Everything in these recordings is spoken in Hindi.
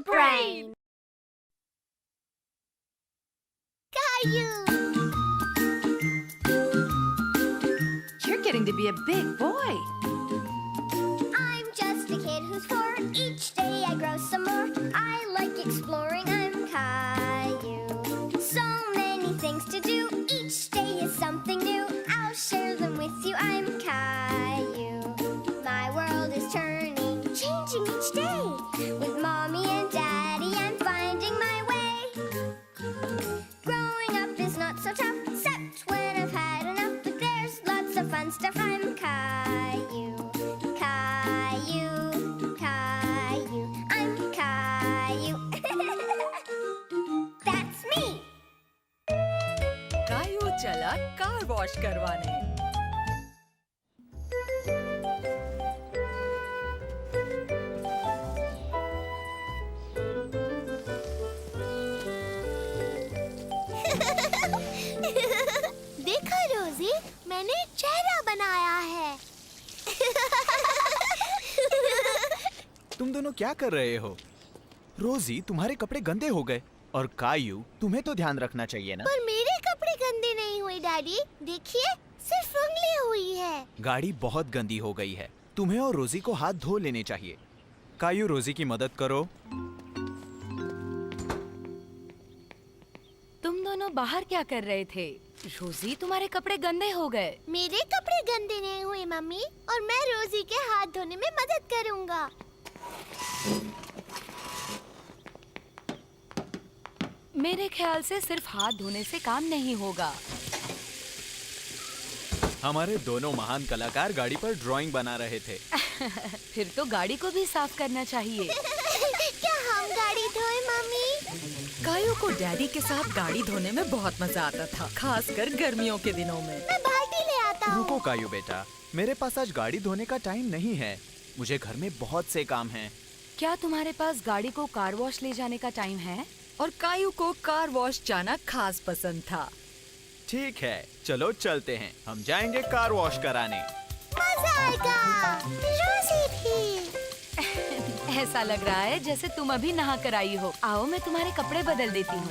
brain. Caillou! You're getting to be a big boy. I'm just a kid who's 4. Each day I grow some more. I like exploring. I'm Caillou. So many things to do. Each day is something new. I'll share them with you. I'm Caillou. My world is turning, changing each day. With Mommy and Daddy, I'm finding my way. Growing up is not so tough, except when I've had enough. But there's lots of fun stuff. I'm Caillou. Caillou, Caillou, I'm Caillou. That's me. कायू चला कार वॉश करवाने। देखो रोजी, मैंने एक चेहरा बनाया है। तुम दोनों क्या कर रहे हो? रोजी, तुम्हारे कपड़े गंदे हो गए। और कायू, तुम्हें तो ध्यान रखना चाहिए ना। पर मेरे कपड़े गंदे नहीं हुए डैडी, देखिए सिर्फ उंगली हुई है। गाड़ी बहुत गंदी हो गई है। तुम्हें और रोजी को हाथ धो लेने चाहिए। कायू, रोजी की मदद करो। तुम दोनों बाहर क्या कर रहे थे? रोजी, तुम्हारे कपड़े गंदे हो गए। मेरे कपड़े गंदे नहीं हुए मम्मी, और मैं रोजी के हाथ धोने में मदद करूंगा। मेरे ख्याल से सिर्फ हाथ धोने से काम नहीं होगा। हमारे दोनों महान कलाकार गाड़ी पर ड्राइंग बना रहे थे। फिर तो गाड़ी को भी साफ करना चाहिए। क्या हम गाड़ी धोए मम्मी? कायू को डैडी के साथ गाड़ी धोने में बहुत मजा आता था, खासकर गर्मियों के दिनों में। मैं बाल्टी ले आता हूँ। रुको कायू बेटा, मेरे पास आज गाड़ी धोने का टाइम नहीं है। मुझे घर में बहुत से काम हैं। क्या तुम्हारे पास गाड़ी को कार वॉश ले जाने का टाइम है? और कायू को कार वॉश जाना खास पसंद था। ठीक है, चलो चलते हैं। हम जाएंगे कार वॉश कराने। मजा आएगा। रोजी भी। ऐसा लग रहा है जैसे तुम अभी नहा कर आई हो। आओ, मैं तुम्हारे कपड़े बदल देती हूँ।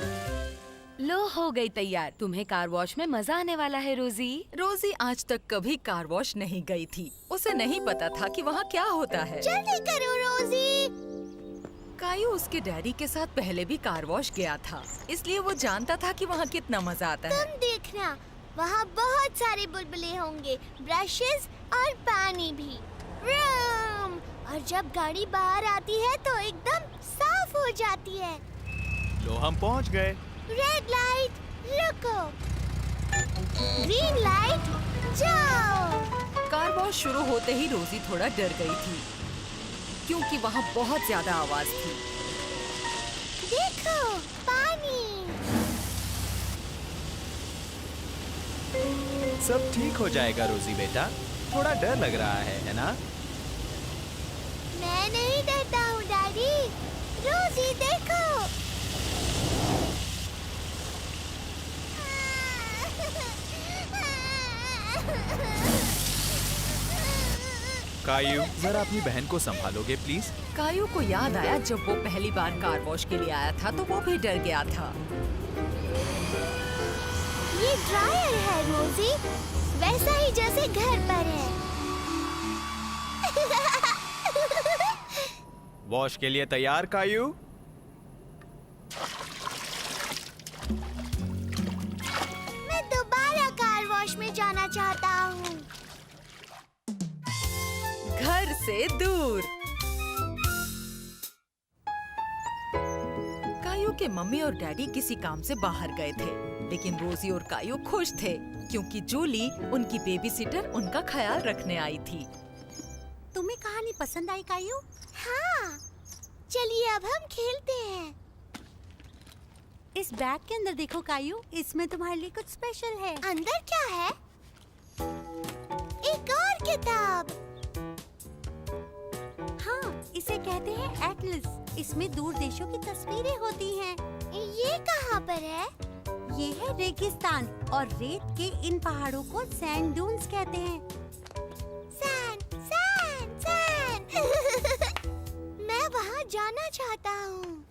लो, हो गई तैयार। तुम्हें कार वॉश में मजा आने वाला है रोजी। रोजी आज तक कभी कार वॉश नहीं गई थी। उसे नहीं पता था कि वहाँ क्या होता है। जल्दी करो रोजी। कायू उसके डैडी के साथ पहले भी कार वॉश गया था, इसलिए वो जानता था कि वहाँ कितना मजा आता है। तुम देखना, वहाँ बहुत सारे बुलबुले होंगे, ब्रशेस और पानी भी। रूम! और जब गाड़ी बाहर आती है तो एकदम साफ हो जाती है। लो, हम पहुँच गए। रेड लाइट, रुको। ग्रीन लाइट, जाओ। कार वॉश शुरू होते ही रोजी थोड़ा डर गई थी, क्योंकि वहाँ बहुत ज्यादा आवाज थी। देखो, पानी। सब ठीक हो जाएगा रोजी बेटा। थोड़ा डर लग रहा है ना? मैं नहीं डरता हूँ डैडी। रोजी देखो। कायू, जरा अपनी बहन को संभालोगे प्लीज? कायू को याद आया जब वो पहली बार कार वॉश के लिए आया था तो वो भी डर गया था। ये ड्रायर है रोजी, वैसा ही जैसे घर पर है। वॉश के लिए तैयार कायू? मैं दोबारा कार वॉश में जाना चाहता हूँ। घर से दूर। कायू के मम्मी और डैडी किसी काम से बाहर गए थे, लेकिन रोजी और कायू खुश थे क्योंकि जूली, उनकी बेबी सिटर, उनका ख्याल रखने आई थी। तुम्हें कहानी पसंद आई कायू? हाँ, चलिए अब हम खेलते हैं। इस बैग के अंदर देखो कायू, इसमें तुम्हारे लिए कुछ स्पेशल है। अंदर क्या है? एक और किताब। हाँ, इसे कहते हैं एटलस। इसमें दूर देशों की तस्वीरें होती हैं। ये कहाँ पर है? ये है रेगिस्तान और रेत के इन पहाड़ों को सैंड डून्स कहते हैं। Sand, sand, sand. मैं वहाँ जाना चाहता हूँ।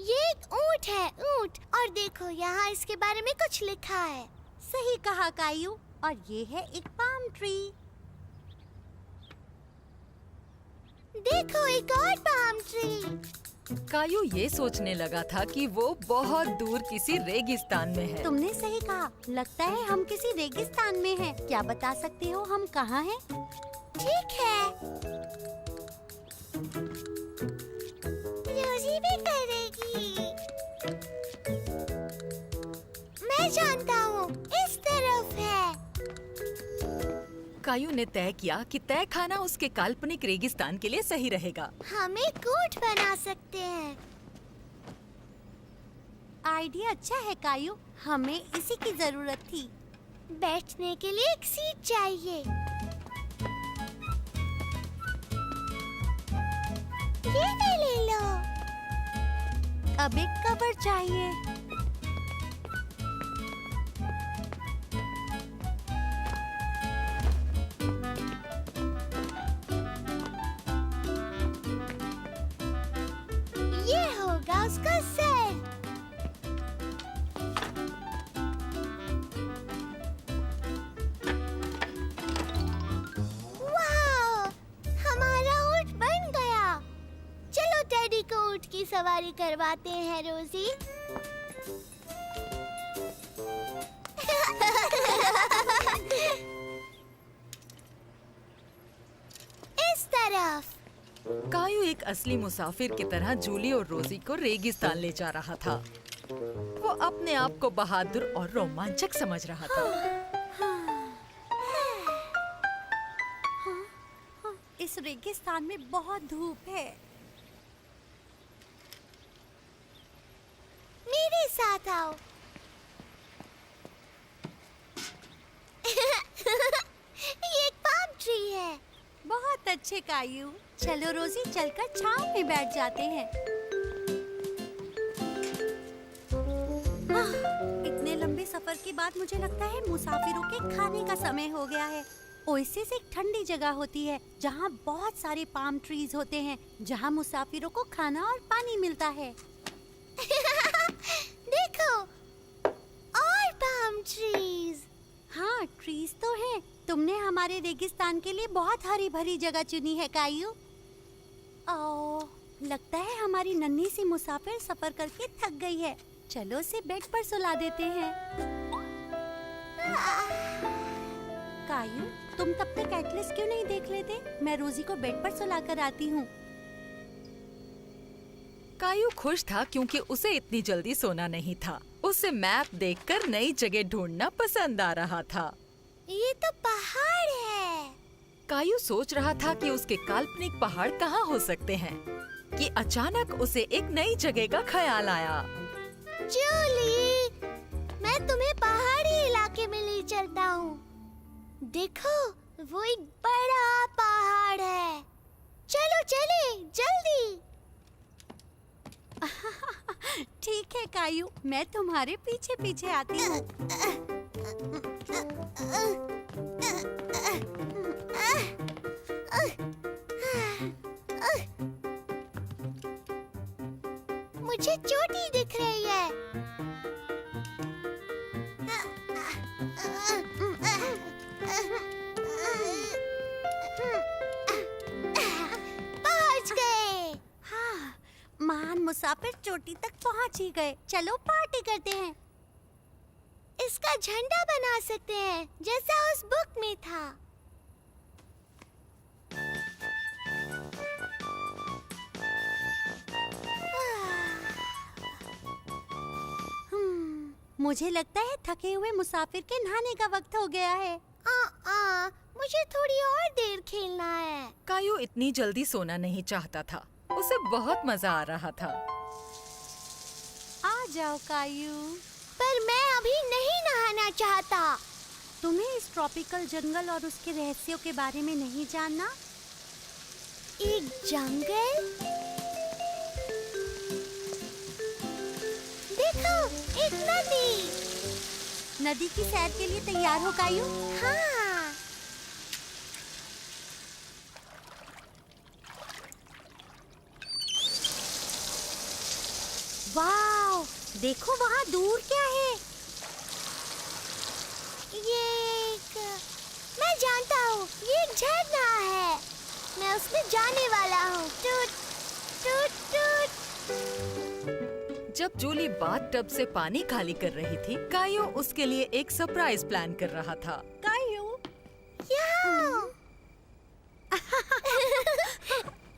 ये एक ऊंट है, ऊंट। और देखो यहाँ इसके बारे में कुछ लिखा है। सही कहा कायू। और ये है एक पाम ट्री। देखो एक और पाम ट्री। कायू ये सोचने लगा था कि वो बहुत दूर किसी रेगिस्तान में है। तुमने सही कहा, लगता है हम किसी रेगिस्तान में हैं। क्या बता सकते हो हम कहाँ हैं? ठीक है, रोजी भी करेगी। मैं जानता हूँ, इस तरफ है। कायू ने तय किया कि तय खाना उसके काल्पनिक रेगिस्तान के लिए सही रहेगा। हम एक ऊंट बना सकते हैं। आइडिया अच्छा है कायू, हमें इसी की जरूरत थी। बैठने के लिए एक सीट चाहिए। ये भी ले लो। अब एक कवर चाहिए। ये होगा उसका सर। वाह! हमारा ऊंट बन गया। चलो टेडी को ऊंट की सवारी करवाते हैं, रोजी। इस तरफ। कायू एक असली मुसाफिर की तरह जूली और रोजी को रेगिस्तान ले जा रहा था। वो अपने आप को बहादुर और रोमांचक समझ रहा था। इस रेगिस्तान में बहुत धूप है। मेरे साथ आओ। ये एक पाम ट्री है। बहुत अच्छे कायू। चलो रोजी, चलकर छांव में बैठ जाते हैं। इतने लंबे सफर के बाद मुझे लगता है मुसाफिरों के खाने का समय हो गया है। ओएसिस एक ठंडी जगह होती है जहाँ बहुत सारे पाम ट्रीज होते हैं, जहाँ मुसाफिरों को खाना और पानी मिलता है। देखो, और पाम ट्रीज। हाँ, ट्रीज तो हैं। तुमने हमारे रेगिस्तान के लिए बहुत हरी भरी जगह चुनी है कायू। ओ, लगता है हमारी नन्ही सी मुसाफिर सफर करके थक गई है। चलो उसे बेड पर सुला देते हैं। कायू, तुम तब तक एटलस क्यों नहीं देख लेते? मैं रोजी को बेड पर सुला कर आती हूँ। कायू खुश था क्योंकि उसे इतनी जल्दी सोना नहीं था। उसे मैप देखकर नई जगह ढूंढना पसंद आ रहा था। ये तो पहाड़ है। कायू सोच रहा था कि उसके काल्पनिक पहाड़ कहाँ हो सकते हैं कि अचानक उसे एक नई जगह का ख्याल आया। जूली, मैं तुम्हें पहाड़ी इलाके में ले चलता हूँ। देखो, वो एक बड़ा पहाड़ है। चलो चले, जल्दी। ठीक है कायू, मैं तुम्हारे पीछे पीछे आती हूँ। मुझे चोटी दिख रही है। पहुंच गए। हाँ, महान मुसाफिर चोटी तक पहुँच ही गए। चलो पार्टी करते हैं। इसका झंडा बना सकते हैं, जैसा उस बुक में था। मुझे लगता है थके हुए मुसाफिर के नहाने का वक्त हो गया है। मुझे थोड़ी और देर खेलना है। कायू इतनी जल्दी सोना नहीं चाहता था। उसे बहुत मजा आ रहा था। आ जाओ कायू। पर मैं अभी नहीं नहाना चाहता। तुम्हें इस ट्रॉपिकल जंगल और उसके रहस्यों के बारे में नहीं जानना? एक जंगल? देखो, एक नदी। नदी की सैर के लिए तैयार हो कायू? हाँ। वाव! देखो वहाँ दूर क्या है? ये मैं जानता हूँ, ये एक झरना है। मैं उसमें जाने वाला हूँ। टूट टूट टूट। जब जूली बाथटब से पानी खाली कर रही थी, कायो उसके लिए एक सरप्राइज प्लान कर रहा था। कायू, यहाँ।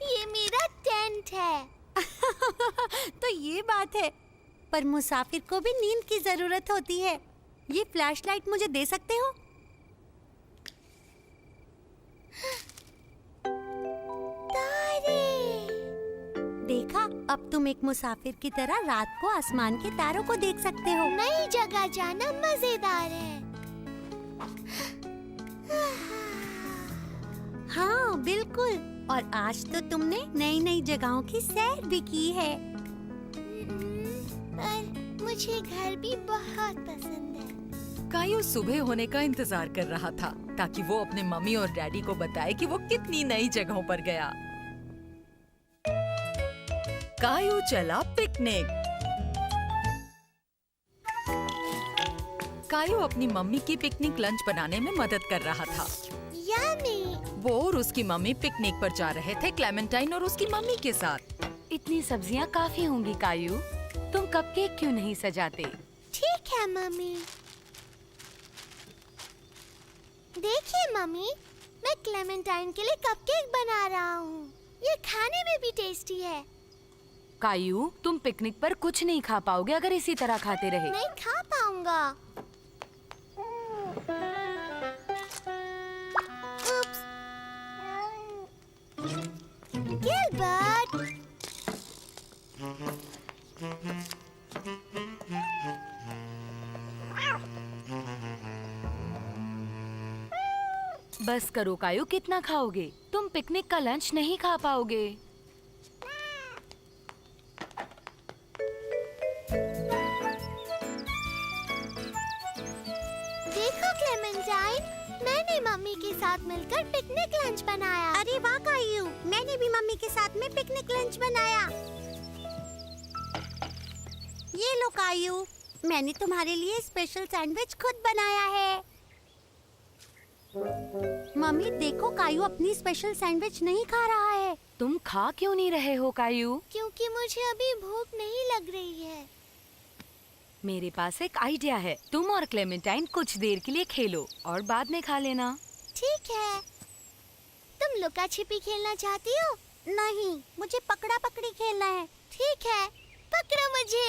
ये मेरा टेंट है। तो ये बात है। पर मुसाफिर को भी नींद की जरूरत होती है। ये फ्लैशलाइट मुझे दे सकते हो? तारे। देखा, अब तुम एक मुसाफिर की तरह रात को आसमान के तारों को देख सकते हो। नई जगह जाना मजेदार है। हाँ बिल्कुल। और आज तो तुमने नई नई जगहों की सैर भी की है। पर मुझे घर भी बहुत पसंद है। कायो सुबह होने का इंतजार कर रहा था ताकि वो अपने मम्मी और डैडी को बताए कि वो कितनी नई जगहों पर गया। कायो चला पिकनिक। कायो अपनी मम्मी की पिकनिक लंच बनाने में मदद कर रहा था। यम्मी। वो और उसकी मम्मी पिकनिक पर जा रहे थे, क्लेमेंटाइन और उसकी मम्मी के साथ। इतनी सब्जियाँ काफी होंगी कायू। तुम कपकेक क्यों नहीं सजाते? ठीक है मम्मी। देखिए मम्मी, मैं क्लेमेंटाइन के लिए कपकेक बना रहा हूँ। ये खाने में भी टेस्टी है। कायू, तुम पिकनिक पर कुछ नहीं खा पाओगे अगर इसी तरह खाते रहे। नहीं खा पाऊंगा। उप्स। गिलबर्ट। बस करो कायू, कितना खाओगे? तुम पिकनिक का लंच नहीं खा पाओगे। देखो क्लेमेंटाइन, मैंने मम्मी के साथ मिलकर पिकनिक लंच बनाया। अरे वाह कायू, मैंने भी मम्मी के साथ में पिकनिक लंच बनाया। ये लो कायू, मैंने तुम्हारे लिए स्पेशल सैंडविच खुद बनाया है। मम्मी देखो, कायू अपनी स्पेशल सैंडविच नहीं खा रहा है। तुम खा क्यों नहीं रहे हो कायू? क्योंकि मुझे अभी भूख नहीं लग रही है। मेरे पास एक आइडिया है। तुम और क्लेमेंटाइन कुछ देर के लिए खेलो और बाद में खा लेना। ठीक है। तुम लुका छिपी खेलना चाहती हो? नहीं, मुझे पकड़ा पकड़ी खेलना है। ठीक है, पकड़ो मुझे।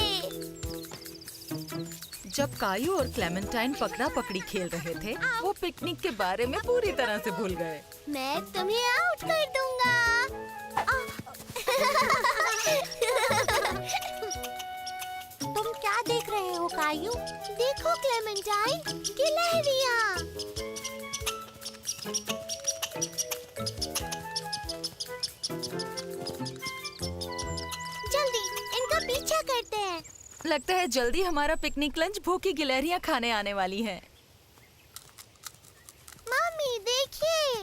जब कायो और क्लेमेंटाइन पकड़ा पकड़ी खेल रहे थे, वो पिकनिक के बारे में पूरी तरह से भूल गए। मैं तुम्हें आउट कर दूंगा। तुम क्या देख रहे हो कायू? देखो क्लेमेंटाइन, गिलहरियाँ। जल्दी इनका पीछा करते हैं। लगता है जल्दी हमारा पिकनिक लंच भूखी गिलहरियाँ खाने आने वाली हैं। मम्मी देखिए,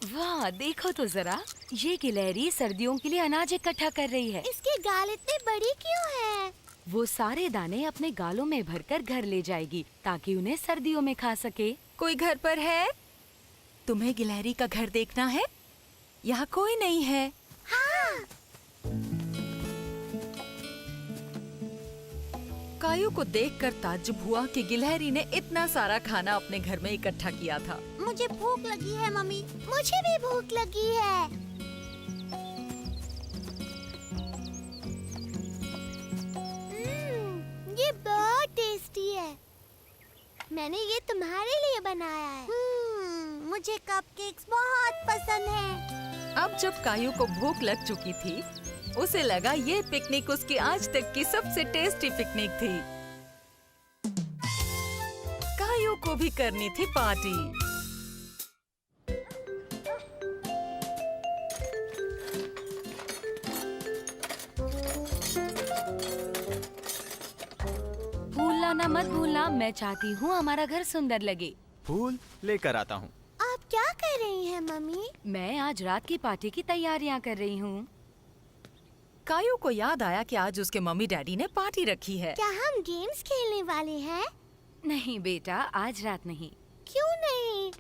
वाह, देखो तो जरा, ये गिलहरी सर्दियों के लिए अनाज इकट्ठा कर रही है। इसके गाल इतने बड़ी क्यों हैं? वो सारे दाने अपने गालों में भरकर घर ले जाएगी ताकि उन्हें सर्दियों में खा सके। कोई घर पर है? तुम्हें गिलहरी का घर देखना है? यहाँ कोई नहीं है। हाँ। कायू को देखकर ताज्जुब हुआ कि गिलहरी ने इतना सारा खाना अपने घर में इकट्ठा किया था। मुझे भूख लगी है मम्मी। मुझे भी भूख लगी है। ये बहुत टेस्टी है। मैंने ये तुम्हारे लिए बनाया है। मुझे कपकेक्स बहुत पसंद हैं। अब जब कायू को भूख लग चुकी थी, उसे लगा ये पिकनिक उसकी आज तक की सबसे टेस्टी पिकनिक थी। कायू को भी करनी थी पार्टी। फूल लाना मत भूलना, मैं चाहती हूँ हमारा घर सुंदर लगे। फूल लेकर आता हूँ। आप क्या कर रही हैं मम्मी? मैं आज रात की पार्टी की तैयारियाँ कर रही हूँ। कायू को याद आया कि आज उसके मम्मी डैडी ने पार्टी रखी है। क्या हम गेम्स खेलने वाले हैं? नहीं बेटा, आज रात नहीं, क्यों नहीं?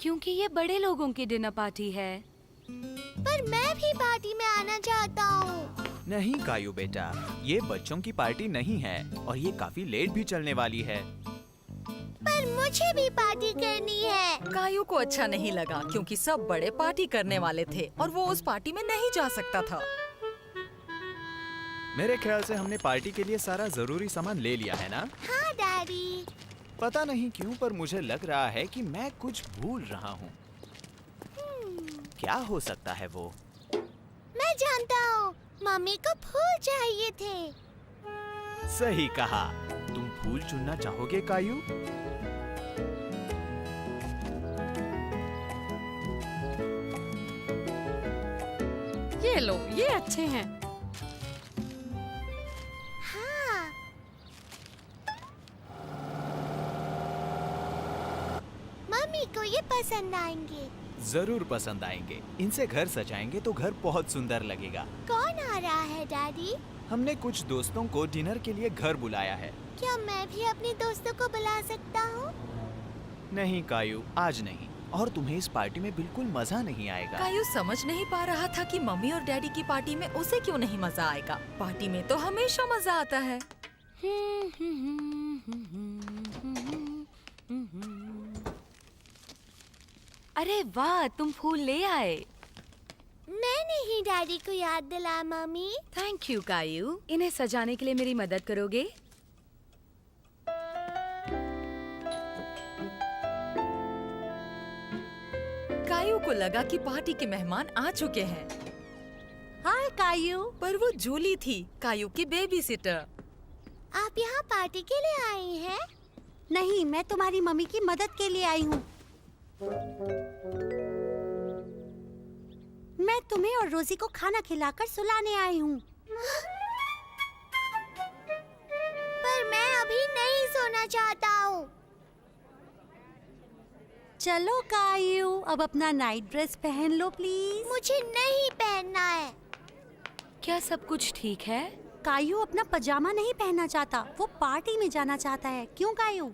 क्योंकि ये बड़े लोगों की डिनर पार्टी है। पर मैं भी पार्टी में आना चाहता हूँ। नहीं कायू बेटा, ये बच्चों की पार्टी नहीं है और ये काफी लेट भी चलने वाली है। पर मुझे भी पार्टी करनी है। कायू को अच्छा नहीं लगा क्योंकि सब बड़े पार्टी करने वाले थे और वो उस पार्टी में नहीं जा सकता था। मेरे ख्याल से हमने पार्टी के लिए सारा जरूरी सामान ले लिया है ना? हाँ डैडी। पता नहीं क्यों पर मुझे लग रहा है कि मैं कुछ भूल रहा हूँ। क्या हो सकता है वो? मैं जानता हूँ, मम्मी को फूल चाहिए थे। सही कहा। तुम फूल चुनना चाहोगे कायू? ये लो, ये अच्छे हैं। हाँ। मम्मी को ये पसंद आएंगे। जरूर पसंद आएंगे। इनसे घर सजाएंगे तो घर बहुत सुंदर लगेगा। कौन आ रहा है डैडी? हमने कुछ दोस्तों को डिनर के लिए घर बुलाया है। क्या मैं भी अपने दोस्तों को बुला सकता हूँ? नहीं कायू, आज नहीं। और तुम्हें इस पार्टी में बिल्कुल मजा नहीं आएगा। कायू समझ नहीं पा रहा था कि मम्मी और डैडी की पार्टी में उसे क्यों नहीं मजा आएगा। पार्टी में तो हमेशा मजा आता है। अरे वाह, तुम फूल ले आए। मैंने ही डैडी को याद दिलाया मम्मी। थैंक यू कायू। इन्हें सजाने के लिए मेरी मदद करोगे? कायू को लगा कि पार्टी के मेहमान आ चुके हैं, हाय कायू। पर वो जूली थी, कायू की बेबी सिटर। आप यहाँ पार्टी के लिए आई हैं? नहीं, मैं तुम्हारी मम्मी की मदद के लिए आई हूँ। मैं तुम्हें और रोजी को खाना खिलाकर सुलाने आई हूँ। पर मैं अभी नहीं सोना चाहता हूँ। चलो कायू, अब अपना नाइट ड्रेस पहन लो प्लीज। मुझे नहीं पहनना है। क्या सब कुछ ठीक है? कायू अपना पजामा नहीं पहनना चाहता, वो पार्टी में जाना चाहता है। क्यों कायू?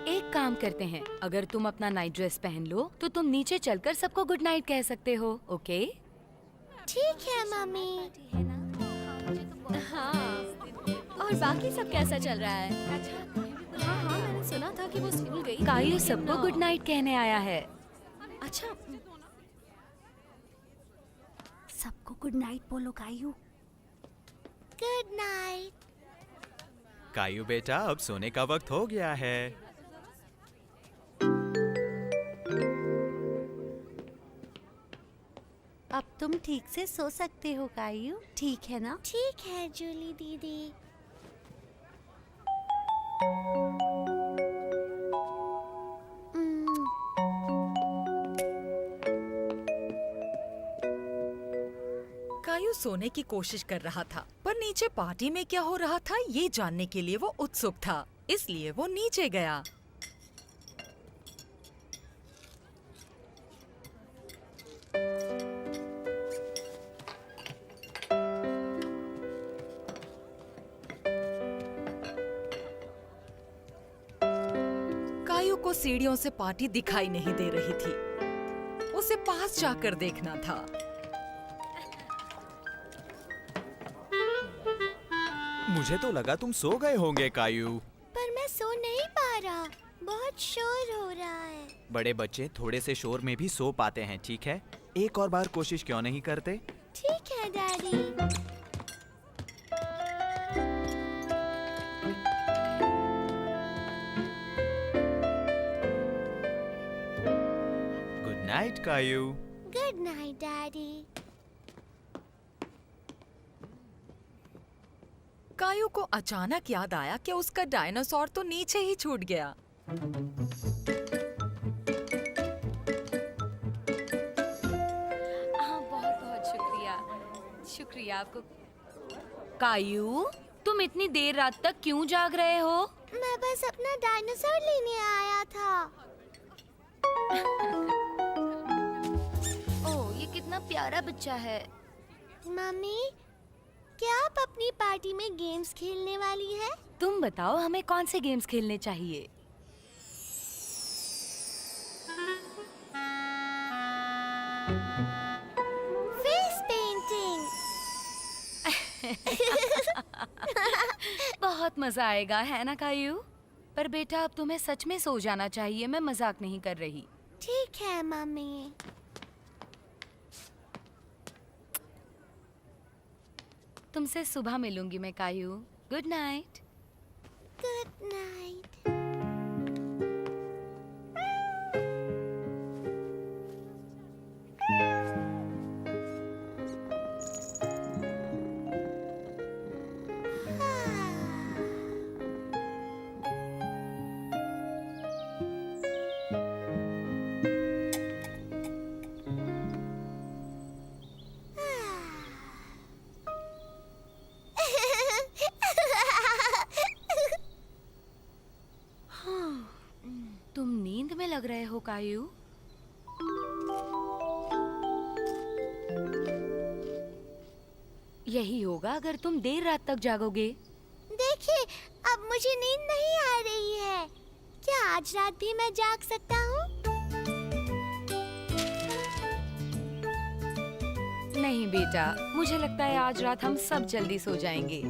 एक काम करते हैं, अगर तुम अपना नाइट ड्रेस पहन लो तो तुम नीचे चलकर सबको गुड नाइट कह सकते हो, ओके? ठीक है मम्मी। हाँ, और बाकी सब कैसा चल रहा है? अच्छा, हाँ, मैंने सुना था कि वो स्कूल गई। कायू सबको गुड नाइट कहने आया है। अच्छा, सबको गुड नाइट बोलो कायू। Good night. कायू बेटा, अब सोने का वक्त हो गया है। अब तुम ठीक से सो सकते हो कायू, ठीक है ना? ठीक है जूली दीदी। कायू सोने की कोशिश कर रहा था, पर नीचे पार्टी में क्या हो रहा था ये जानने के लिए वो उत्सुक था, इसलिए वो नीचे गया। कायू को सीढ़ियों से पार्टी दिखाई नहीं दे रही थी, उसे पास जाकर देखना था। मुझे तो लगा तुम सो गए होंगे कायू। पर मैं सो नहीं पा रहा, बहुत शोर हो रहा है। बड़े बच्चे थोड़े से शोर में भी सो पाते हैं, ठीक है? एक और बार कोशिश क्यों नहीं करते? ठीक है daddy. Good night Kayu. Good night daddy. Kayu को अचानक याद आया कि उसका डायनासोर तो नीचे ही छूट गया। हाँ, बहुत बहुत शुक्रिया। शुक्रिया आपको। कायू, तुम इतनी देर रात तक क्यों जाग रहे हो? मैं बस अपना डायनासोर लेने आया था। प्यारा बच्चा है। मम्मी, क्या आप अपनी पार्टी में गेम्स खेलने वाली हैं? तुम बताओ हमें कौन से गेम्स खेलने चाहिए? Face painting. बहुत मजा आएगा, है ना कायू? पर बेटा अब तुम्हें सच में सो जाना चाहिए, मैं मजाक नहीं कर रही। ठीक है मम्मी। तुमसे सुबह मिलूंगी मैं Kayu. Good night. Good night. तुम नींद में लग रहे हो कायू। यही होगा अगर तुम देर रात तक जागोगे। देखिए, अब मुझे नींद नहीं आ रही है। क्या आज रात भी मैं जाग सकता हूँ? नहीं बेटा, मुझे लगता है आज रात हम सब जल्दी सो जाएंगे।